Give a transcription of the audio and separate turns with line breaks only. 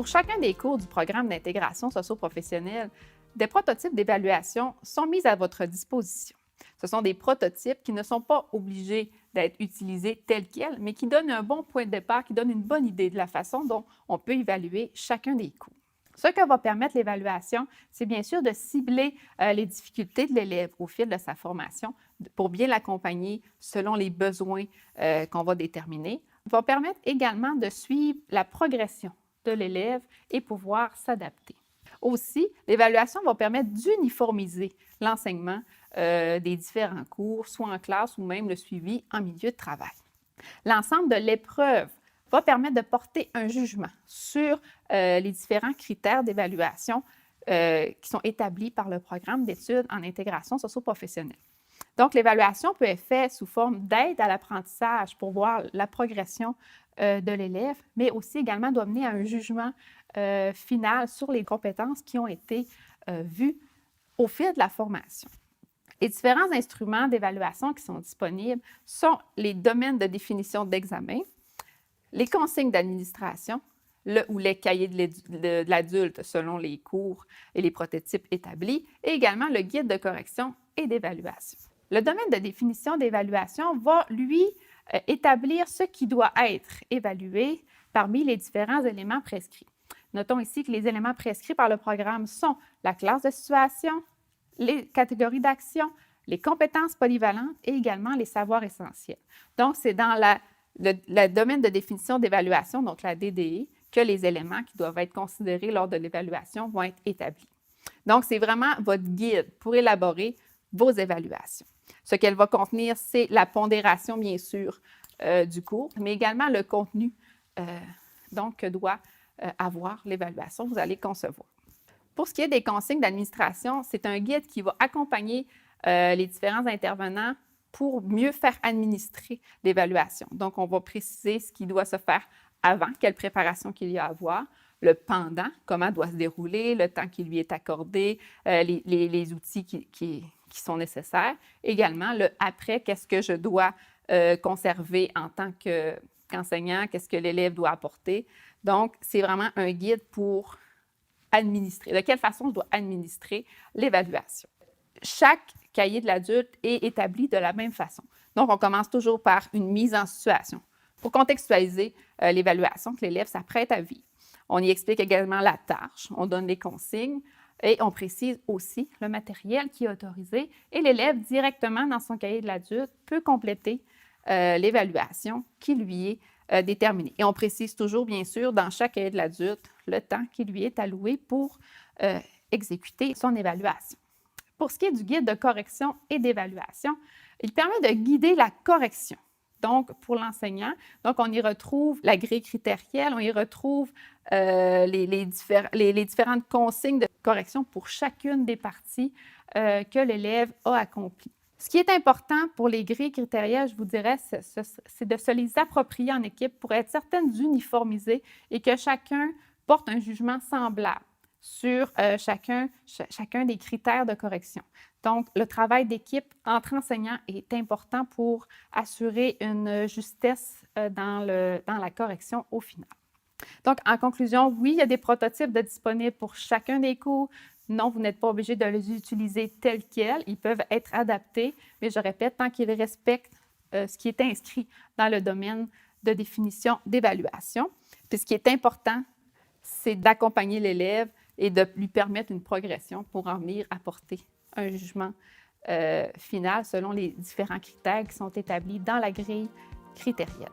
Pour chacun des cours du programme d'intégration socio-professionnelle, des prototypes d'évaluation sont mis à votre disposition. Ce sont des prototypes qui ne sont pas obligés d'être utilisés tels quels, mais qui donnent un bon point de départ, qui donnent une bonne idée de la façon dont on peut évaluer chacun des cours. Ce que va permettre l'évaluation, c'est bien sûr de cibler les difficultés de l'élève au fil de sa formation pour bien l'accompagner selon les besoins qu'on va déterminer. Ça va permettre également de suivre la progression de l'élève et pouvoir s'adapter. Aussi, l'évaluation va permettre d'uniformiser l'enseignement des différents cours, soit en classe ou même le suivi en milieu de travail. L'ensemble de l'épreuve va permettre de porter un jugement sur les différents critères d'évaluation qui sont établis par le programme d'études en intégration socio-professionnelle. Donc, l'évaluation peut être faite sous forme d'aide à l'apprentissage pour voir la progression de l'élève, mais aussi également doit mener à un jugement final sur les compétences qui ont été vues au fil de la formation. Les différents instruments d'évaluation qui sont disponibles sont les domaines de définition d'examen, les consignes d'administration, ou les cahiers de l'adulte selon les cours et les prototypes établis, et également le guide de correction et d'évaluation. Le domaine de définition d'évaluation va, lui, établir ce qui doit être évalué parmi les différents éléments prescrits. Notons ici que les éléments prescrits par le programme sont la classe de situation, les catégories d'action, les compétences polyvalentes et également les savoirs essentiels. Donc, c'est dans le domaine de définition d'évaluation, donc la DDE, que les éléments qui doivent être considérés lors de l'évaluation vont être établis. Donc, c'est vraiment votre guide pour élaborer vos évaluations. Ce qu'elle va contenir, c'est la pondération, bien sûr, du cours, mais également le contenu que doit avoir l'évaluation que vous allez concevoir. Pour ce qui est des consignes d'administration, c'est un guide qui va accompagner les différents intervenants pour mieux faire administrer l'évaluation. Donc, on va préciser ce qui doit se faire avant, quelle préparation qu'il y a à avoir, le pendant, comment doit se dérouler, le temps qui lui est accordé, les outils qui sont nécessaires. Également, le après, qu'est-ce que je dois conserver en tant qu'enseignant, qu'est-ce que l'élève doit apporter. Donc, c'est vraiment un guide pour administrer, de quelle façon je dois administrer l'évaluation. Chaque cahier de l'adulte est établi de la même façon. Donc, on commence toujours par une mise en situation pour contextualiser l'évaluation que l'élève s'apprête à vivre. On y explique également la tâche, on donne les consignes et on précise aussi le matériel qui est autorisé et l'élève directement dans son cahier de l'adulte peut compléter l'évaluation qui lui est déterminée. Et on précise toujours, bien sûr, dans chaque cahier de l'adulte, le temps qui lui est alloué pour exécuter son évaluation. Pour ce qui est du guide de correction et d'évaluation, il permet de guider la correction. Donc, pour l'enseignant, on y retrouve la grille critérielle, on y retrouve les différentes consignes de correction pour chacune des parties que l'élève a accomplies. Ce qui est important pour les grilles critérielles, je vous dirais, c'est de se les approprier en équipe pour être certaine d'uniformiser et que chacun porte un jugement semblable sur chacun des critères de correction. Donc, le travail d'équipe entre enseignants est important pour assurer une justesse dans la correction au final. Donc, en conclusion, oui, il y a des prototypes disponibles pour chacun des cours. Non, vous n'êtes pas obligé de les utiliser tels quels. Ils peuvent être adaptés, mais je répète, tant qu'ils respectent ce qui est inscrit dans le domaine de définition d'évaluation. Puis ce qui est important, c'est d'accompagner l'élève et de lui permettre une progression pour en venir apporter un jugement final selon les différents critères qui sont établis dans la grille critérielle.